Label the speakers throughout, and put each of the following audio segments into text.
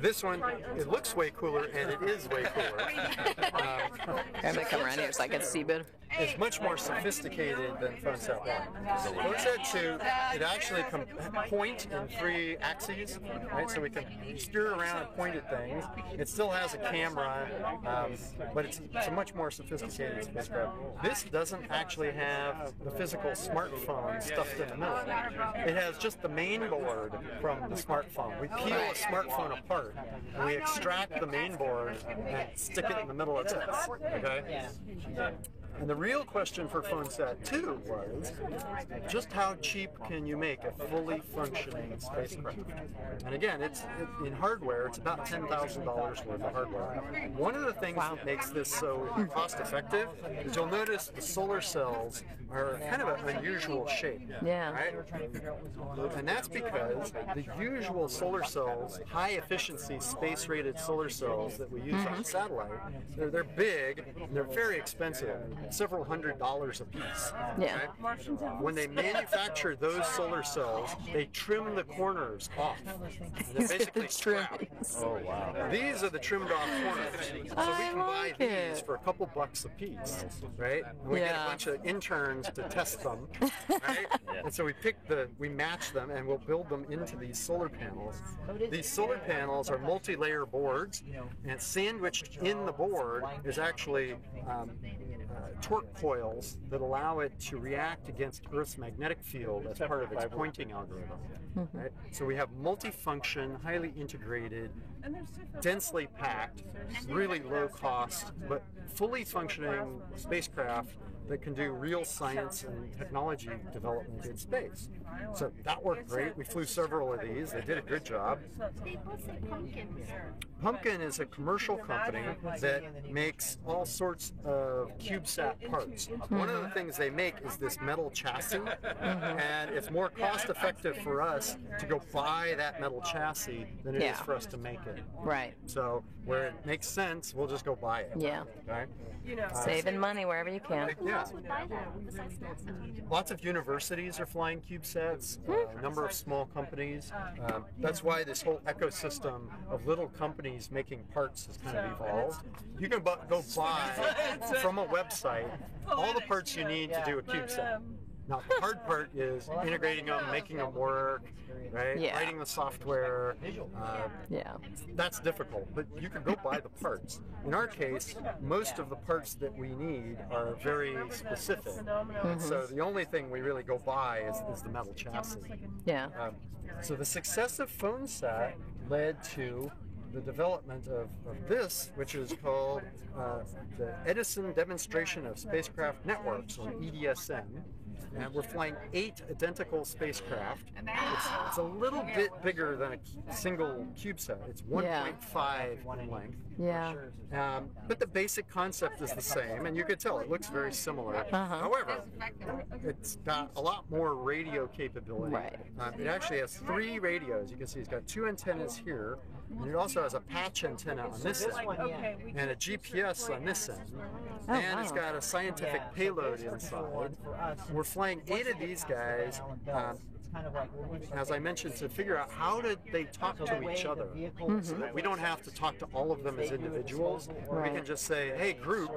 Speaker 1: This one, it looks way cooler, and it is way cooler.
Speaker 2: And they come around here, it's like a C-bid.
Speaker 1: It's much more sophisticated than PhoneSet 1. PhoneSet 2, it actually can point in 3 axes, right? So we can steer around and point at things. It still has a camera, but it's a much more sophisticated spacecraft. This doesn't actually have the physical smartphone stuffed in the middle. It has just the main board from the smartphone. We peel a smartphone apart, and we extract the main board and stick it in the middle of this. Okay? And the real question for PhoneSet 2 was, just how cheap can you make a fully functioning spacecraft? And again, in hardware, it's about $10,000 worth of hardware. One of the things that makes this so cost-effective is you'll notice the solar cells are kind of an unusual shape.
Speaker 2: Yeah.
Speaker 1: Right? And that's because the usual solar cells, high-efficiency space-rated solar cells that we use on satellite, they're big and they're very expensive. Several $100s a piece.
Speaker 2: Yeah.
Speaker 1: Right? When they manufacture those solar cells, they trim the corners off. They're basically scrap.
Speaker 3: Oh, wow.
Speaker 1: These are the trimmed off corners. So we can buy these for a couple bucks a piece, right? And we get a bunch of interns to test them, right? And so we match them and we'll build them into these solar panels. These solar panels are multi-layer boards, and sandwiched in the board is actually torque coils that allow it to react against Earth's magnetic field as part of its pointing algorithm. Right? So we have multifunction, highly integrated, densely packed, really low cost, but fully functioning spacecraft that can do real science and technology development in space. So that worked great. We flew several of these. They did a good job. Pumpkin is a commercial company that makes all sorts of CubeSat parts. One of the things they make is this metal chassis, and it's more cost effective for us to go buy that metal chassis than it is for us to make it.
Speaker 2: Right.
Speaker 1: So where it makes sense, we'll just go buy it.
Speaker 2: Yeah.
Speaker 1: Okay?
Speaker 2: Saving money wherever you can.
Speaker 1: Yeah. Lots of universities are flying CubeSats, a number of small companies. That's why this whole ecosystem of little companies making parts has kind of evolved. You can go buy from a website all the parts you need to do a CubeSat. Now, the hard part is integrating them, making them work, right?
Speaker 2: Yeah.
Speaker 1: Writing the software. That's difficult, but you can go buy the parts. In our case, most of the parts that we need are very specific. So the only thing we really go buy is the metal chassis.
Speaker 2: Yeah.
Speaker 1: So the success of PhoneSat led to the development of this, which is called the Edison Demonstration of Spacecraft Networks, or EDSN. And we're flying 8 identical spacecraft. It's a little bit bigger than a single CubeSat. It's 1.5 in length.
Speaker 2: Yeah.
Speaker 1: But the basic concept is the same, and you can tell it looks very similar. However, it's got a lot more radio capability. It actually has 3 radios. You can see it's got 2 antennas here, and it also has a patch antenna on this end, and a GPS on this end. And it's got a scientific payload inside. We're flying 8 of these guys, as I mentioned, to figure out how did they talk to each other, so that we don't have to talk to all of them as individuals. We can just say, hey group,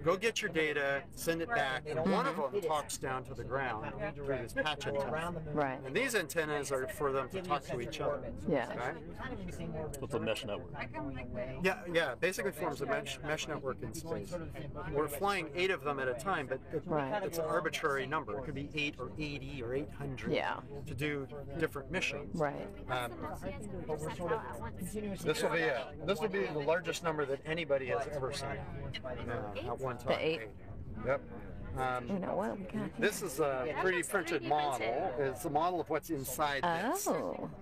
Speaker 1: go get your data, send it back, and one of them talks down to the ground through this patch antenna.
Speaker 2: Right.
Speaker 1: And these antennas are for them to talk to each other.
Speaker 3: It's a mesh network.
Speaker 1: Yeah, basically forms a mesh network in space. We're flying 8 of them at a time, but it's an arbitrary number. It could be 8 or 80 or 800 to do different missions. This will be the largest number that anybody has ever seen at one time.
Speaker 2: The 8?
Speaker 1: Yep.
Speaker 2: You know what?
Speaker 1: This is a 3D printed model. It's a model of what's inside this.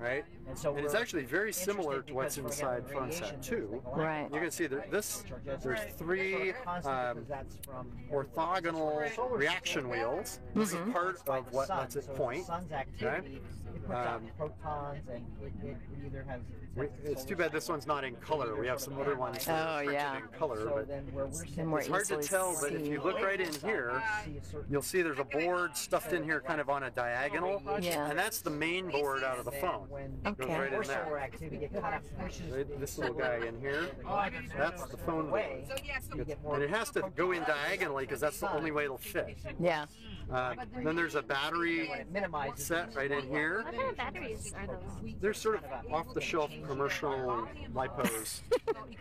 Speaker 1: Right? And it's actually very similar to what's inside PhoneSat 2.
Speaker 2: Right.
Speaker 1: You can see that there's 3 orthogonal reaction wheels. This is part of what lets it point. Okay? It's too bad this one's not in color. We have some other ones that are printed in color, but it's hard to tell. But if you look right in here, you'll see there's a board stuffed in here kind of on a diagonal, and that's the main board out of the phone. Goes right in
Speaker 4: solar
Speaker 1: there.
Speaker 4: activity, it kind of pushes
Speaker 1: Right, this little guy in here, that's the phone
Speaker 4: away.
Speaker 1: board. And it has to go in diagonally because that's the only way it'll fit.
Speaker 2: Yeah.
Speaker 1: Then there's a battery set right in here.
Speaker 5: What kind of batteries are those?
Speaker 1: They're sort of off-the-shelf commercial LiPos.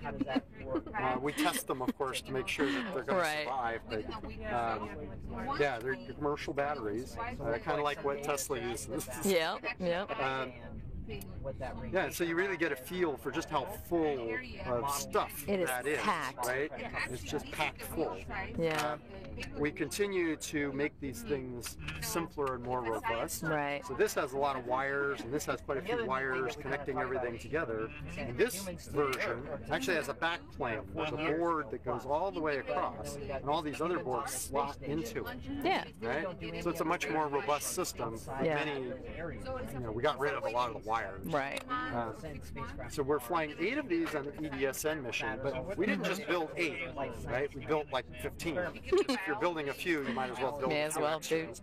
Speaker 4: How does that work?
Speaker 1: We test them, of course, to make sure that they're going to
Speaker 2: Right.
Speaker 1: survive. But yeah, they're commercial batteries, kind of like what Tesla uses.
Speaker 2: Yep. Yep.
Speaker 4: What that rings.
Speaker 1: Yeah, so you really get a feel for just how full of stuff
Speaker 2: It is
Speaker 1: that is,
Speaker 2: packed.
Speaker 1: right? It's just packed full.
Speaker 2: Yeah.
Speaker 1: We continue to make these things simpler and more robust.
Speaker 2: Right.
Speaker 1: So this has a lot of wires, and this has quite a few wires connecting everything together. And this version actually has a back plane. There's a board that goes all the way across, and all these other boards slot into it.
Speaker 2: Yeah.
Speaker 1: Right? So it's a much more robust system. With
Speaker 2: Yeah.
Speaker 1: many, we got rid of a lot of the wires.
Speaker 2: Right.
Speaker 1: So we're flying 8 of these on the EDSN mission, but we didn't just build 8, right? We built like 15. If you're building a few, you might as well build
Speaker 2: May
Speaker 1: a
Speaker 2: as
Speaker 1: few
Speaker 2: well do.
Speaker 1: extras.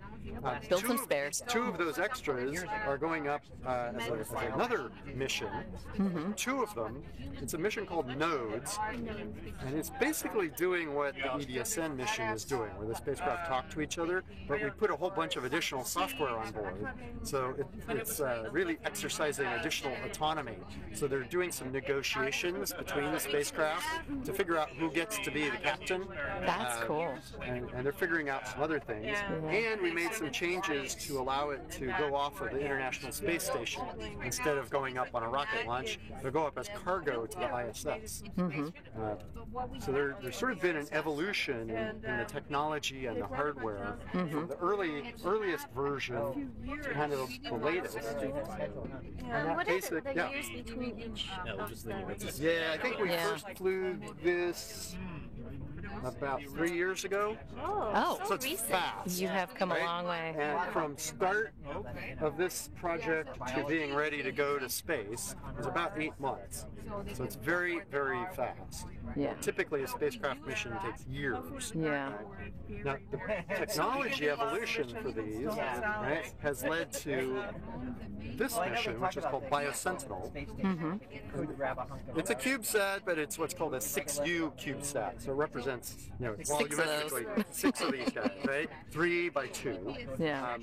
Speaker 2: Build
Speaker 1: Two
Speaker 2: some
Speaker 1: of-
Speaker 2: spares.
Speaker 1: 2 of those extras are going up as another mission. 2 of them, it's a mission called Nodes, and it's basically doing what the EDSN mission is doing, where the spacecraft talk to each other, but we put a whole bunch of additional software on board. So it's really exercising additional autonomy. So they're doing some negotiations between the spacecraft to figure out who gets to be the captain.
Speaker 2: That's cool.
Speaker 1: And they're figuring out some other things. And we made some changes to allow it to go off of the International Space Station. Instead of going up on a rocket launch, they'll go up as cargo to the ISS. So there's sort of been an evolution in the technology and the hardware from the earliest version to kind of the latest.
Speaker 5: What are
Speaker 1: Basic,
Speaker 5: the
Speaker 1: yeah.
Speaker 5: years between each
Speaker 3: Yeah, I was
Speaker 5: of
Speaker 3: just thinking,
Speaker 5: the...
Speaker 3: what's this?
Speaker 1: Yeah, I think we
Speaker 2: Yeah.
Speaker 1: first flew this about 3 years ago.
Speaker 2: Oh.
Speaker 1: So it's
Speaker 5: recent.
Speaker 1: fast.
Speaker 2: You have come a
Speaker 1: Right?
Speaker 2: long way.
Speaker 1: And from start of this project to being ready to go to space is about 8 months. So it's very, very fast.
Speaker 2: Yeah.
Speaker 1: Typically, a spacecraft mission takes years.
Speaker 2: Yeah.
Speaker 1: Now, the technology evolution for these right, has led to this mission, which is called BioSentinel. It's a CubeSat, but it's what's called a 6U CubeSat. So it represents,
Speaker 2: Six of those.
Speaker 1: volumetrically 6 of these guys, right? 3 by 2.
Speaker 2: Yeah.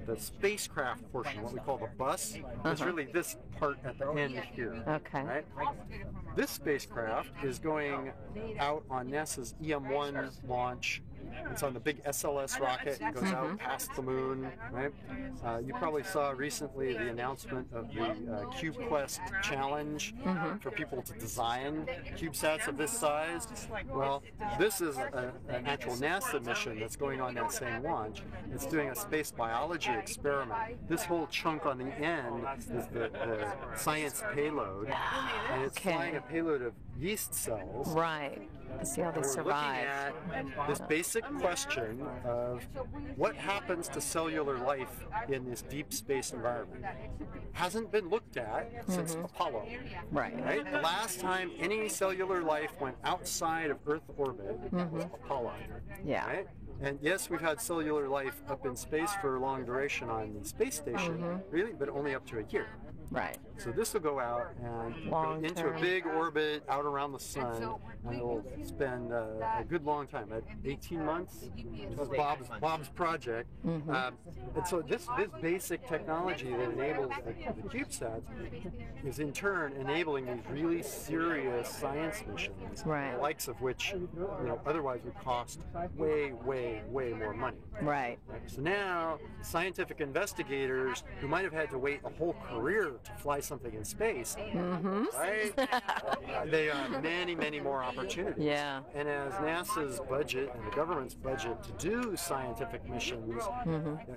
Speaker 1: The spacecraft portion, what we call the bus, is really this part at the end here.
Speaker 2: Okay.
Speaker 1: Right? This spacecraft is going out on NASA's EM-1 launch. It's on the big SLS rocket. It goes out past the moon, right? You probably saw recently the announcement of the CubeQuest challenge for people to design CubeSats of this size. Well, this is an actual NASA mission that's going on that same launch. It's doing a space biology experiment. This whole chunk on the end is the science payload, and it's
Speaker 2: Okay.
Speaker 1: flying a payload of yeast cells.
Speaker 2: Right. See how they
Speaker 1: We're looking
Speaker 2: survive.
Speaker 1: at this basic question of what happens to cellular life in this deep space environment. Hasn't been looked at since Apollo.
Speaker 2: Right.
Speaker 1: Right? The last time any cellular life went outside of Earth orbit was Apollo.
Speaker 2: Yeah.
Speaker 1: Right? And yes, we've had cellular life up in space for a long duration on the space station, really, but only up to a year.
Speaker 2: Right.
Speaker 1: So this will go out and
Speaker 2: Long
Speaker 1: go into
Speaker 2: term.
Speaker 1: a big orbit out around the sun, and it will spend a good long time, at 18 months. This is Bob's project. And so this basic technology that enables the CubeSats is in turn enabling these really serious science missions,
Speaker 2: Right.
Speaker 1: the likes of which otherwise would cost way, way, way more money.
Speaker 2: Right.
Speaker 1: So now, scientific investigators who might have had to wait a whole career to fly something in space, right? They have many, many more opportunities.
Speaker 2: Yeah.
Speaker 1: And as NASA's budget and the government's budget to do scientific missions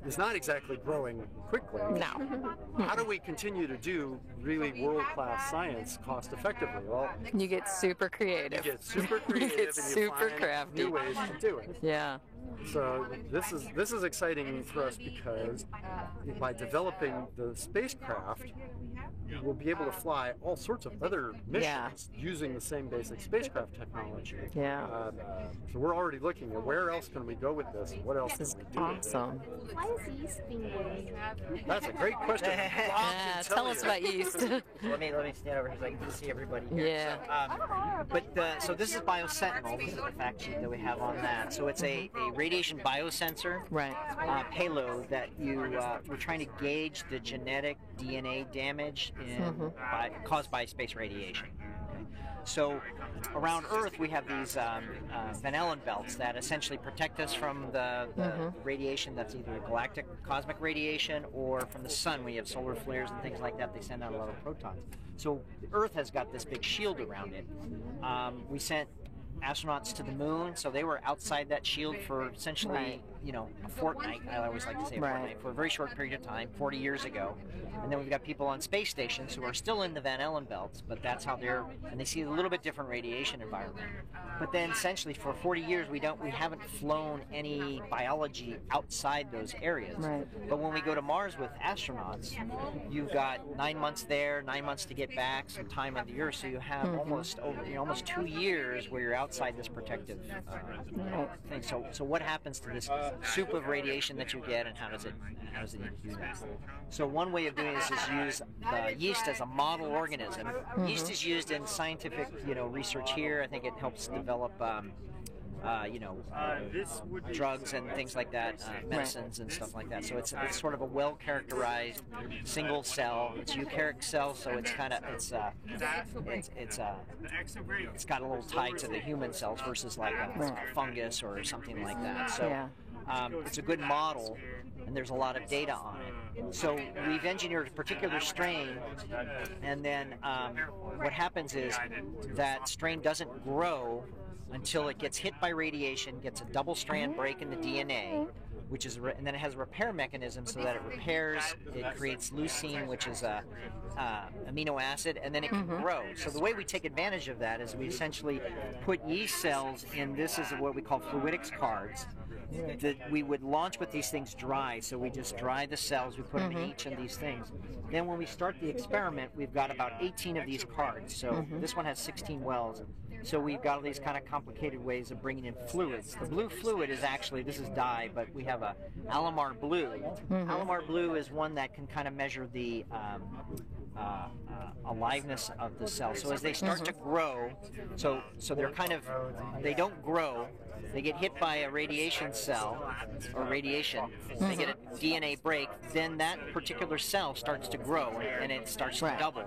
Speaker 1: is not exactly growing quickly,
Speaker 2: No.
Speaker 1: how do we continue to do really world-class science cost-effectively? Well,
Speaker 2: You get super
Speaker 1: you
Speaker 2: creative.
Speaker 1: get super
Speaker 2: You
Speaker 1: creative
Speaker 2: get
Speaker 1: and you
Speaker 2: super
Speaker 1: find
Speaker 2: crafty.
Speaker 1: new ways to do it.
Speaker 2: Yeah.
Speaker 1: So this is exciting for us because by developing the spacecraft, we'll be able to fly all sorts of other missions using the same basic spacecraft technology.
Speaker 2: Yeah.
Speaker 1: So we're already looking at where else can we go with this, and what else
Speaker 2: This is
Speaker 1: can we do with it.
Speaker 2: awesome.
Speaker 5: Why is yeast being used?
Speaker 1: That's a great question. Bob
Speaker 2: Yeah,
Speaker 1: can
Speaker 2: tell us
Speaker 1: you.
Speaker 2: about yeast.
Speaker 4: Let me stand over here so I can see everybody here.
Speaker 2: Yeah.
Speaker 4: So this is BioSentinel. This is the fact sheet that we have on that. So it's a radiation biosensor
Speaker 2: Right.
Speaker 4: payload that we're trying to gauge the genetic DNA damage caused by space radiation. Okay? So around Earth we have these Van Allen belts that essentially protect us from the radiation that's either galactic cosmic radiation or from the sun. We have solar flares and things like that. They send out a lot of protons. So Earth has got this big shield around it. We sent astronauts to the moon, so they were outside that shield for essentially, a fortnight. I always like to say a fortnight, for a very short period of time, 40 years ago. And then we've got people on space stations who are still in the Van Allen belts, but that's how and they see a little bit different radiation environment. But then essentially for 40 years we haven't flown any biology outside those areas.
Speaker 2: Right.
Speaker 4: But when we go to Mars with astronauts, you've got 9 months there, 9 months to get back, some time on the Earth, so you have almost 2 years where you're outside this protective thing. So what happens to this soup of radiation that you get, and how does it need to do that? So one way of doing this is use yeast as a model organism. Yeast is used in scientific research here. I think it helps develop drugs and things like that, medicines and stuff like that. So it's sort of a well-characterized single cell. It's a eukaryotic cell, so it's got a little tie to the human cells versus like a fungus or something like that. So it's a good model, and there's a lot of data on it. So we've engineered a particular strain, and then what happens is that strain doesn't grow until it gets hit by radiation, gets a double-strand break in the DNA, and then it has a repair mechanism so that it repairs. It creates leucine, which is a amino acid, and then it can grow. So the way we take advantage of that is we essentially put yeast cells in. This is what we call fluidics cards. That we would launch with these things dry, so we just dry the cells, we put them in each of these things. Then when we start the experiment, we've got about 18 of these cards. So this one has 16 wells. So we've got all these kind of complicated ways of bringing in fluids. The blue fluid is actually, this is dye, but we have a Alamar Blue. Alamar Blue is one that can kind of measure the aliveness of the cell. So as they start to grow, so they're they don't grow. They get hit by a radiation cell or radiation. They get a DNA break. Then that particular cell starts to grow and it starts to double.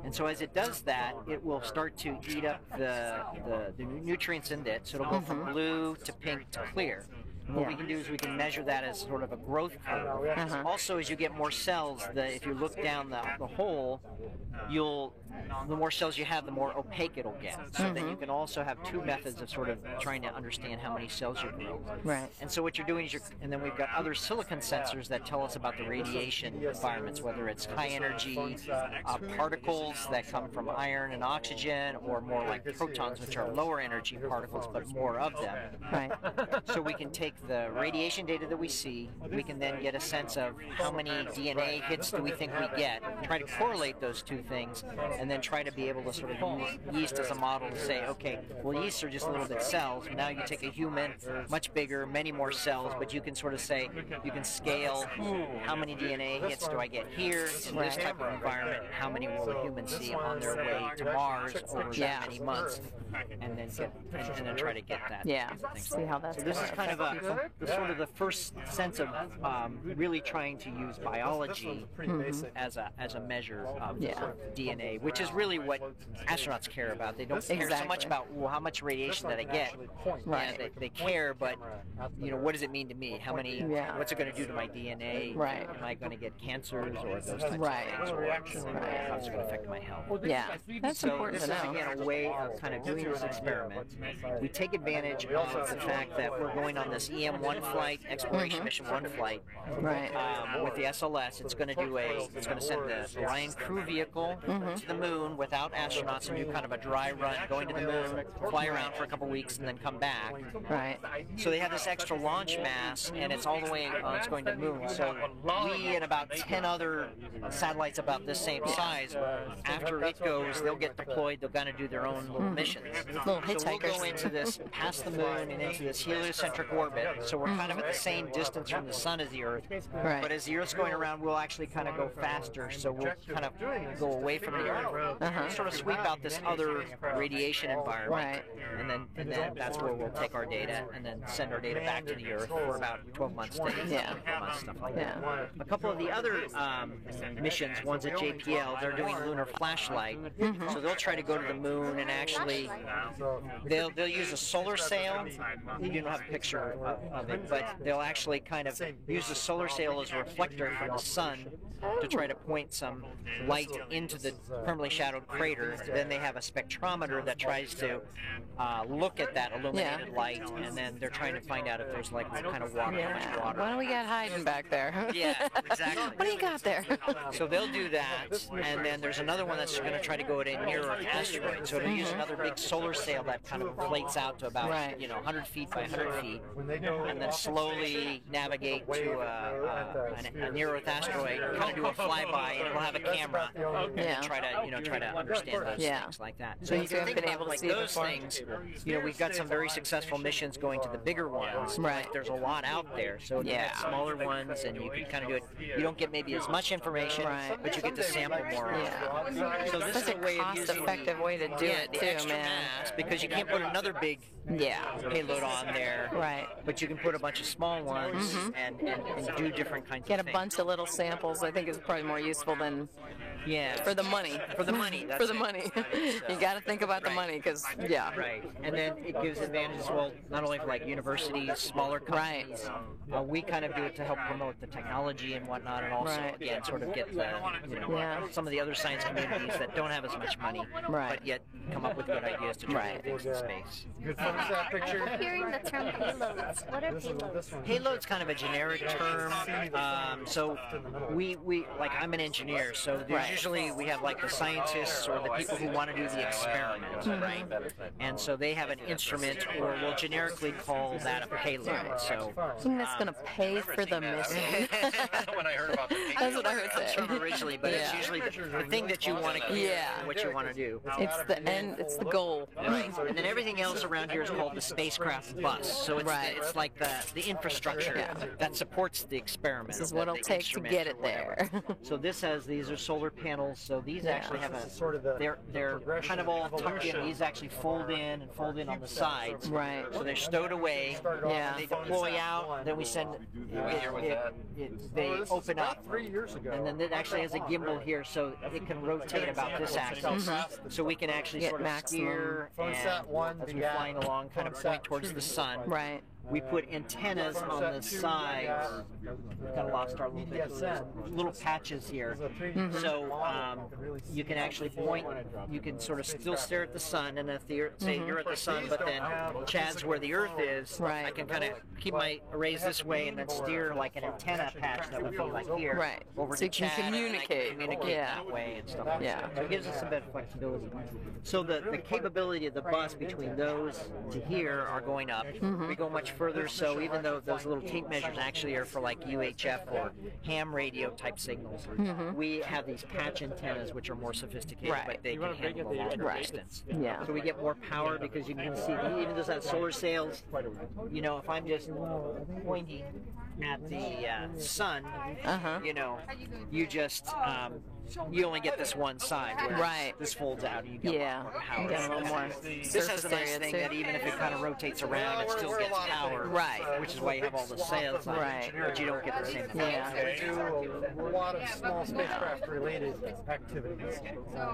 Speaker 4: And so as it does that, it will start to eat up the nutrients in it. So it'll go from blue to pink to clear. And what we can do is we can measure that as sort of a growth curve. Also, as you get more cells, if you look down the hole, the more cells you have, the more opaque it'll get. So that you can also have two methods of sort of trying to understand how many cells you grow.
Speaker 2: Right.
Speaker 4: And so what you're doing is and then we've got other silicon sensors that tell us about the radiation environments, whether it's high energy particles that come from iron and oxygen, or more like protons, which are lower energy particles, but more of them.
Speaker 2: Right.
Speaker 4: So we can take the radiation data that we see, we can then get a sense of how many DNA hits do we think we get, try to correlate those two things, and then try to be able to sort of use yeast as a model to say, okay, well, yeast are just a little bit cells. Now you take a human, much bigger, many more cells, but you can sort of say, you can scale how many DNA hits do I get here in this type of environment, how many will a human see on their way to Mars over that many months, and then try to get that.
Speaker 2: Yeah, see how that's
Speaker 4: so this is kind of the first sense of really trying to use biology as a measure of DNA, which is really what astronauts care about. They don't care so much about how much radiation did I get.
Speaker 2: Right.
Speaker 4: Yeah, they care, but what does it mean to me? How many? What's it going to do to my DNA?
Speaker 2: Right.
Speaker 4: Am I going to get cancers or those types of things? Or how's it going to affect my health?
Speaker 2: Yeah, that's
Speaker 4: So
Speaker 2: important
Speaker 4: this
Speaker 2: to
Speaker 4: is
Speaker 2: know.
Speaker 4: again a way of kind of doing this experiment. We take advantage of the fact that we're going on this EM1 flight, Exploration Mission 1 flight.
Speaker 2: Right.
Speaker 4: With the SLS, it's going to send the Orion crew vehicle to the moon without astronauts and do kind of a dry run, going to the moon, fly around for a couple weeks, and then come back.
Speaker 2: Right.
Speaker 4: So they have this extra launch mass, and it's all the way, it's going to the moon. So we and about 10 other satellites about this same size, after it goes, they'll get deployed, they're going to do their own little missions.
Speaker 2: Little hitchhikers.
Speaker 4: So we'll go into this, past the moon and into this heliocentric orbit. So we're kind of at the same distance from the sun as the Earth.
Speaker 2: Right.
Speaker 4: But as the Earth's going around, we'll actually kind of go faster. So we'll kind of go away from the Earth, sort of sweep out this other radiation environment.
Speaker 2: Right.
Speaker 4: And then that's where we'll take our data and then send our data back to the Earth for about 12 months, stuff like that. A couple of the other missions, one's at JPL, they're doing lunar flashlight. So they'll try to go to the moon and actually they'll use a solar sail. You don't have a picture of it, but they'll actually kind of use the solar sail as a reflector from the sun to try to point some light into the permanently shadowed crater. Then they have a spectrometer that tries to look at that illuminated light, and then they're trying to find out if there's like what kind of water, how much water.
Speaker 2: What do we got hiding back there?
Speaker 4: Yeah, exactly.
Speaker 2: What do you got there?
Speaker 4: So they'll do that, and then there's another one that's going to try to go at a near-Earth asteroid. So it'll use another big solar sail that kind of inflates out to about 100 feet by 100 feet, and then slowly navigate to a near-Earth asteroid, kind of do a flyby, and it'll have a camera, and try to understand those things like that. So you can think about like those things. We've got some very successful missions going to the bigger ones.
Speaker 2: Right.
Speaker 4: There's a lot out there, so you get smaller ones, and you can kind of do it. You don't get maybe as much information, but you get to sample more. So this is a way of using
Speaker 2: cost-effective way to do it
Speaker 4: the
Speaker 2: too,
Speaker 4: extra
Speaker 2: man.
Speaker 4: mass, because you can't put another big payload on there.
Speaker 2: Right.
Speaker 4: But you can put a bunch of small ones and do different kinds
Speaker 2: Get
Speaker 4: of
Speaker 2: a
Speaker 4: things.
Speaker 2: bunch of little samples. I think is probably more useful than for the money.
Speaker 4: For the money. That's
Speaker 2: for the money. You got to think about the money, because
Speaker 4: Right, and then it gives advantages, well, not only for like universities, smaller companies. We kind of do it to help promote the technology and whatnot, and also again sort of get the some of the other science communities that don't have as much money, but yet come up with good ideas to try things in space.
Speaker 1: Good fun with that picture.
Speaker 5: I'm hearing the term payloads. What are payloads?
Speaker 4: Payload's kind of a generic term. So we like, I'm an engineer, so there's usually we have like the scientists or the people who want to do the experiment, right? And so they have an instrument, or we'll generically call that a payload. So
Speaker 2: that's going to pay for the mission.
Speaker 3: When I heard about the
Speaker 2: That's what I heard
Speaker 4: that's
Speaker 2: say.
Speaker 4: from originally, but it's usually the thing that you want to do, what you want to do.
Speaker 2: It's the end. It's the goal.
Speaker 4: Right. And then everything else around here is called the spacecraft bus. So it's like the infrastructure that supports the experiment.
Speaker 2: This is what it'll take to get it there.
Speaker 4: So these are solar panels. So these actually have they're kind of all tucked in. These actually fold in on the sides.
Speaker 2: Right.
Speaker 4: So they're stowed away.
Speaker 2: Yeah.
Speaker 4: They deploy out. Then we send they open up.
Speaker 1: 3 years ago.
Speaker 4: And then it actually has a gimbal here, so it can rotate about this axis. So we can actually
Speaker 2: Get
Speaker 4: sort of steer and as we're flying along, kind of point towards the sun.
Speaker 2: Right.
Speaker 4: We put antennas on the sides. We've kind of lost our little patches here. So you can actually point, you can sort of still stare at the sun, and if say you're at the sun, but then Chad's where the Earth is, I can kind of keep my arrays this way and then steer like an antenna patch that would be like here over
Speaker 2: so
Speaker 4: to Chad.
Speaker 2: you can communicate.
Speaker 4: And I can communicate that way and stuff like that. So it gives us a bit of flexibility. So the capability of the bus between those to here are going up. We go much further, so even though those little tape measures actually are for like UHF or ham radio type signals, we have these patch antennas which are more sophisticated, but they can handle a longer distance.
Speaker 2: Yeah.
Speaker 4: So we get more power because you can see, even those have solar sails, if I'm just pointing at the sun, you just you only get this one side, whereas this folds out and you get more power.
Speaker 2: You get a little more
Speaker 4: This has a nice thing that even if it kind of rotates around, it still gets power. Which is why you have all the sails on it, but you don't get the same power.
Speaker 1: We do a lot of small spacecraft-related activities.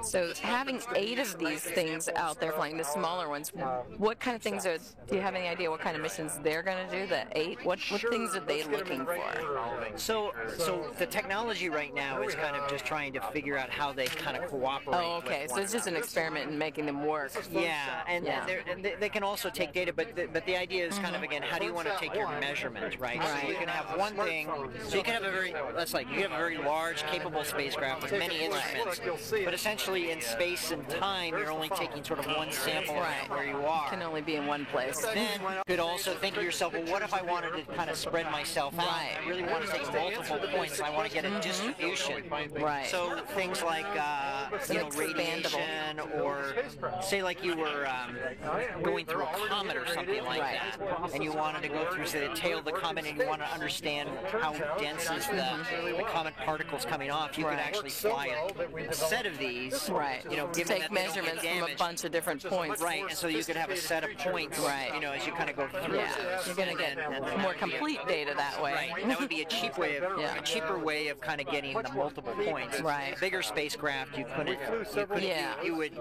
Speaker 2: So having 8 of these things out there flying, the smaller ones, what kind of things do you have any idea what kind of missions they're going to do, the 8? What things are they looking for?
Speaker 4: So the technology right now is kind of just trying to figure out how they kind of cooperate.
Speaker 2: Oh, okay.
Speaker 4: with
Speaker 2: So
Speaker 4: one
Speaker 2: it's just an
Speaker 4: another.
Speaker 2: experiment in making them work.
Speaker 4: Yeah, and
Speaker 2: Yeah.
Speaker 4: they can also take data, but the idea is kind of, again, how do you want to take your measurement, right? So you can have one thing, so you can have a very, that's like, you have a very large, capable spacecraft with many instruments, but essentially in space and time, you're only taking sort of one sample of where you are.
Speaker 2: Can only be in one place.
Speaker 4: Then you could also think to yourself, well, what if I wanted to kind of spread myself out?
Speaker 2: Right.
Speaker 4: I really want to take multiple points. I want to get a distribution.
Speaker 2: Right.
Speaker 4: So things like, radiation, or say like you were going through a comet or something like that, and you wanted to go through, say, the tail of the comet, and you want to understand how dense is the comet particles coming off. You could actually fly a set of these.
Speaker 2: Right.
Speaker 4: Given
Speaker 2: Take
Speaker 4: that they don't get
Speaker 2: measurements from a
Speaker 4: damaged.
Speaker 2: bunch of different points.
Speaker 4: Right, and so you could have a set of points, as you kind of go through.
Speaker 2: Yeah. You're going to get more complete data that way.
Speaker 4: Right, that would be a cheap way of
Speaker 2: Yeah.
Speaker 4: a cheaper way of kind of getting the multiple points.
Speaker 2: Right.
Speaker 4: Bigger spacecraft, you couldn't.
Speaker 2: Yeah.
Speaker 4: You would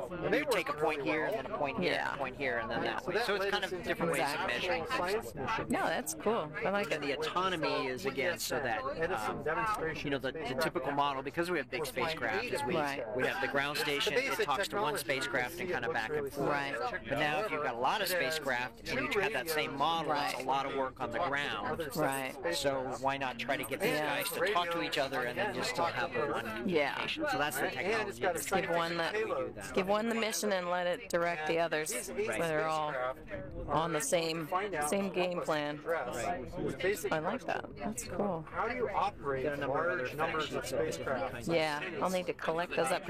Speaker 4: take a point here, and then a point here,
Speaker 2: Yeah.
Speaker 4: and a point here, and then that way. So it's kind of different ways of measuring things.
Speaker 2: No, that's cool. I like
Speaker 4: And
Speaker 2: it.
Speaker 4: the autonomy is, again, so that the typical model, because we have big spacecraft, is we have the ground station. It talks to one spacecraft and kind of back and forth.
Speaker 2: Right.
Speaker 4: But now, if you've got a lot of spacecraft and you have that same model, it's a lot of work on the ground.
Speaker 2: Right.
Speaker 4: So why not try to get these guys to talk to each other and then just still have the one communication? So that's the technology.
Speaker 2: Give one the mission and let it direct the others, so they're all on the same game plan. I like that. That's cool.
Speaker 1: How do you operate
Speaker 4: Got a number of other
Speaker 1: large numbers of
Speaker 4: fact sheets of different
Speaker 1: spacecraft?
Speaker 4: kinds of
Speaker 2: Yeah, I'll need to collect those up.